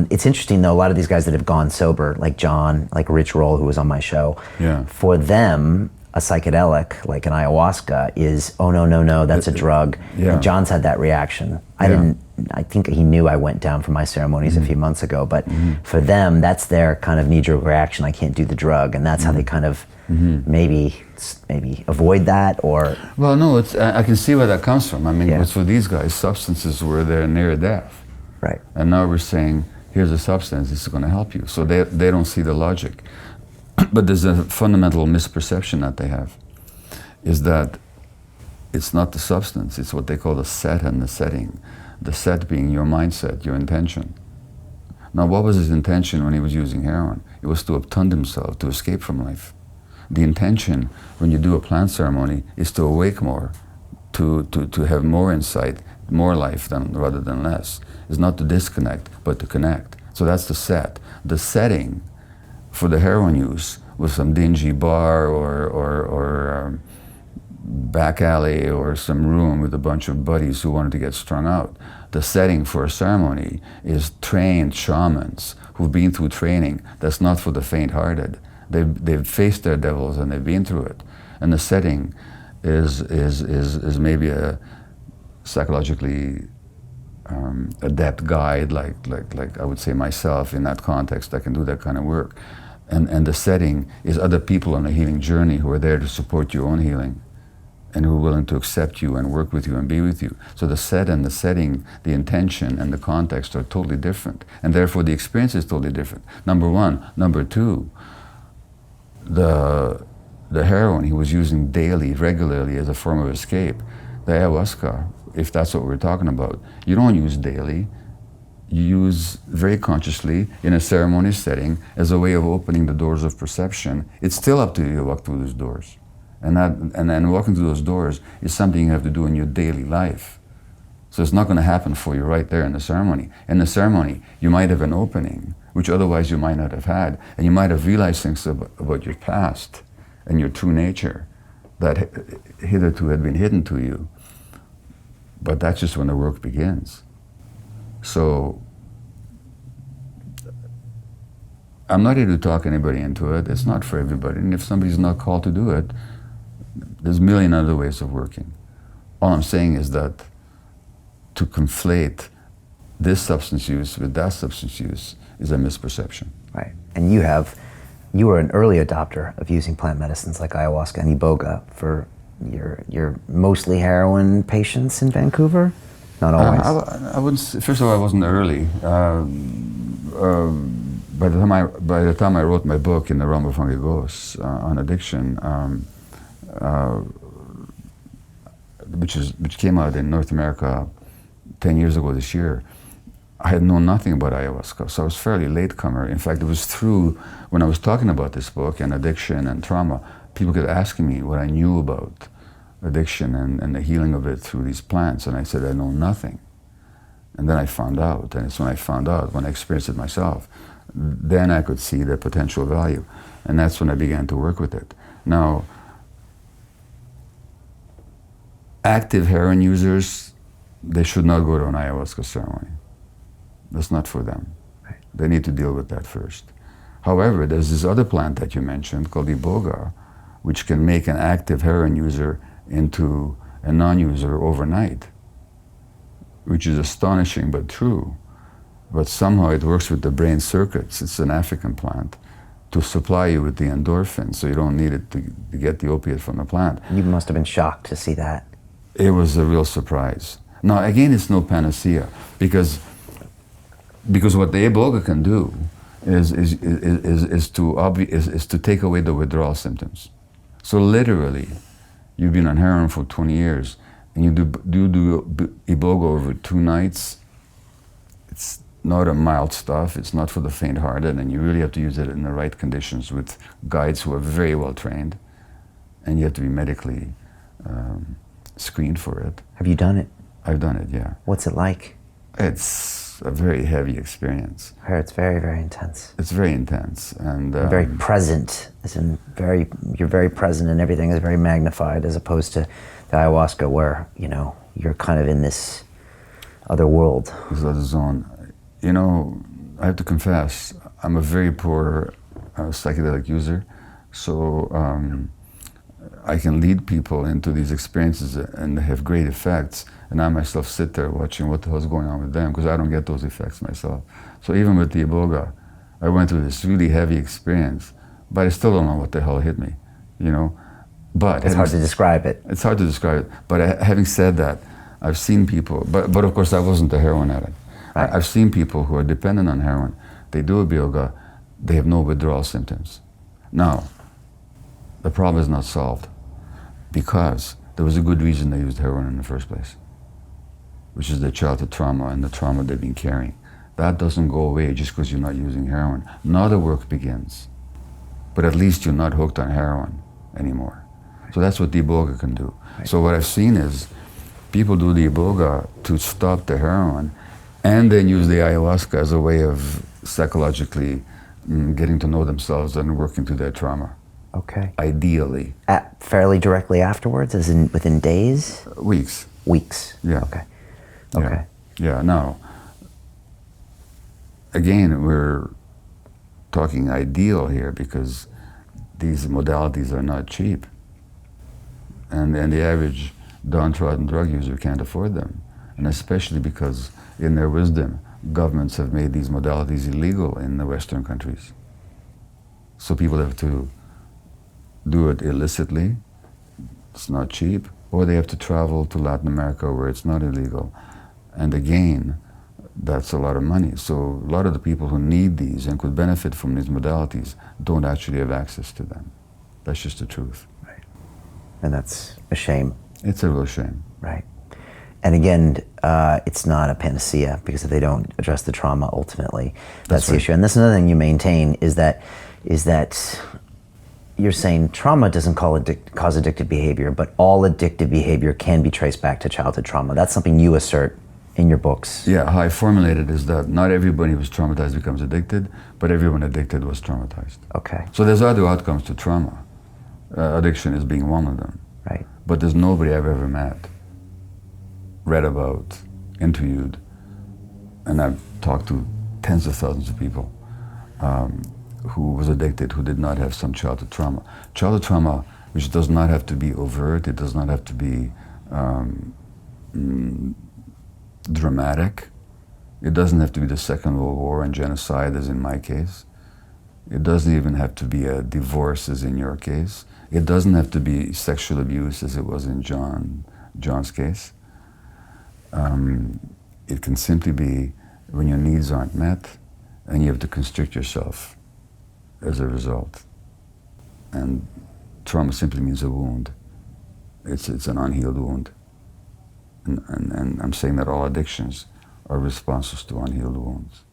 It's interesting though, a lot of these guys that have gone sober, like John, like Rich Roll, who was on my show, for them, a psychedelic, like an ayahuasca, is, oh no, that's a drug. And John's had that reaction. I think he knew I went down for my ceremonies a few months ago, but for them, that's their kind of knee-jerk reaction. I can't do the drug, and that's how they kind of maybe avoid that, or... Well, no, I can see where that comes from. I mean, for these guys, substances were there near death. Right. And now we're saying, here's a substance, this is going to help you. So they don't see the logic. But there's a fundamental misperception that they have, is that it's not the substance, it's what they call the set and the setting. The set being your mindset, your intention. Now, what was his intention when he was using heroin? It was to obtund himself, to escape from life. The intention when you do a plant ceremony is to awake more, to have more insight, more life rather than less. It's not to disconnect, but to connect. So that's the set. The setting for the heroin use was some dingy bar or back alley or some room with a bunch of buddies who wanted to get strung out. The setting for a ceremony is trained shamans who've been through training. That's not for the faint-hearted. They've faced their devils and they've been through it. And the setting is maybe a psychologically adept guide, like I would say myself in that context. I can do that kind of work. And the setting is other people on a healing journey who are there to support your own healing and who are willing to accept you and work with you and be with you. So the set and the setting, the intention and the context are totally different. And therefore the experience is totally different. Number one. Number two, the heroin he was using daily, regularly as a form of escape. The ayahuasca, if that's what we're talking about, you don't use daily. You use very consciously in a ceremony setting as a way of opening the doors of perception. It's still up to you to walk through those doors. And then walking through those doors is something you have to do in your daily life. So it's not going to happen for you right there in the ceremony. In the ceremony, you might have an opening, which otherwise you might not have had, and you might have realized things about your past and your true nature that hitherto had been hidden to you. But that's just when the work begins. So I'm not here to talk anybody into it. It's not for everybody. And if somebody's not called to do it, there's a million other ways of working. All I'm saying is that to conflate this substance use with that substance use is a misperception. Right. And you were an early adopter of using plant medicines like ayahuasca and iboga for your mostly heroin patients in Vancouver? Not always. I wouldn't. First of all, I wasn't early. By the time I wrote my book In the Realm of Hungry Ghosts on addiction, which came out in North America 10 years ago this year, I had known nothing about ayahuasca, so I was fairly latecomer. In fact, it was through when I was talking about this book and addiction and trauma, people kept asking me what I knew about addiction and the healing of it through these plants, and I said I know nothing. And then I found out, and it's when I found out, when I experienced it myself, then I could see the potential value, and that's when I began to work with it. Now, active heroin users, they should not go to an ayahuasca ceremony. That's not for them. Right. They need to deal with that first. However, there's this other plant that you mentioned called iboga, which can make an active heroin user into a non-user overnight, which is astonishing but true. But somehow it works with the brain circuits. It's an African plant to supply you with the endorphin, so you don't need it to get the opiate from the plant. You must have been shocked to see that. It was a real surprise. Now, again, it's no panacea, because what the iboga can do is to take away the withdrawal symptoms. So literally, you've been on heroin for 20 years, and you do iboga over 2 nights. It's not a mild stuff. It's not for the faint-hearted, and you really have to use it in the right conditions with guides who are very well trained, and you have to be medically screened for it. Have you done it? I've done it, yeah. What's it like? It's a very heavy experience. I heard it's very, very intense. It's very intense, and very present. As in you're very present, and everything is very magnified, as opposed to the ayahuasca, where you're kind of in this other world. This other zone. You know, I have to confess, I'm a very poor psychedelic user, so I can lead people into these experiences and they have great effects, and I myself sit there watching what the hell's going on with them, because I don't get those effects myself. So even with the Iboga, I went through this really heavy experience, but I still don't know what the hell hit me, you know? But it's hard to describe it. It's hard to describe it, but having said that, I've seen people, but of course I wasn't a heroin addict. Right. I've seen people who are dependent on heroin, they do a Iboga, they have no withdrawal symptoms. Now, the problem is not solved because there was a good reason they used heroin in the first place, which is their childhood trauma and the trauma they've been carrying. That doesn't go away just because you're not using heroin. Now the work begins, but at least you're not hooked on heroin anymore. So that's what the Iboga can do. Right. So what I've seen is people do the Iboga to stop the heroin and then use the ayahuasca as a way of psychologically getting to know themselves and working through their trauma. Okay. Ideally. Fairly directly afterwards, as in within days? Weeks. Weeks. Yeah. Okay. Okay. Yeah. Now, again, we're talking ideal here because these modalities are not cheap. And the average downtrodden drug user can't afford them. And especially because in their wisdom, governments have made these modalities illegal in the Western countries. So people have to do it illicitly, it's not cheap, or they have to travel to Latin America where it's not illegal. And again, that's a lot of money. So a lot of the people who need these and could benefit from these modalities don't actually have access to them. That's just the truth. Right. And that's a shame. It's a real shame. Right. And again, it's not a panacea because if they don't address the trauma ultimately, that's the issue. And that's another thing you maintain is that you're saying trauma doesn't cause addictive behavior, but all addictive behavior can be traced back to childhood trauma. That's something you assert in your books. Yeah, how I formulate it is that not everybody who's traumatized becomes addicted, but everyone addicted was traumatized. Okay. So there's other outcomes to trauma. Addiction is being one of them. Right. But there's nobody I've ever met, read about, interviewed, and I've talked to tens of thousands of people who was addicted, who did not have some childhood trauma. Childhood trauma, which does not have to be overt, it does not have to be dramatic. It doesn't have to be the Second World War and genocide, as in my case. It doesn't even have to be a divorce, as in your case. It doesn't have to be sexual abuse, as it was in John's case. It can simply be when your needs aren't met and you have to constrict yourself as a result. And trauma simply means a wound. It's an unhealed wound. And I'm saying that all addictions are responses to unhealed wounds.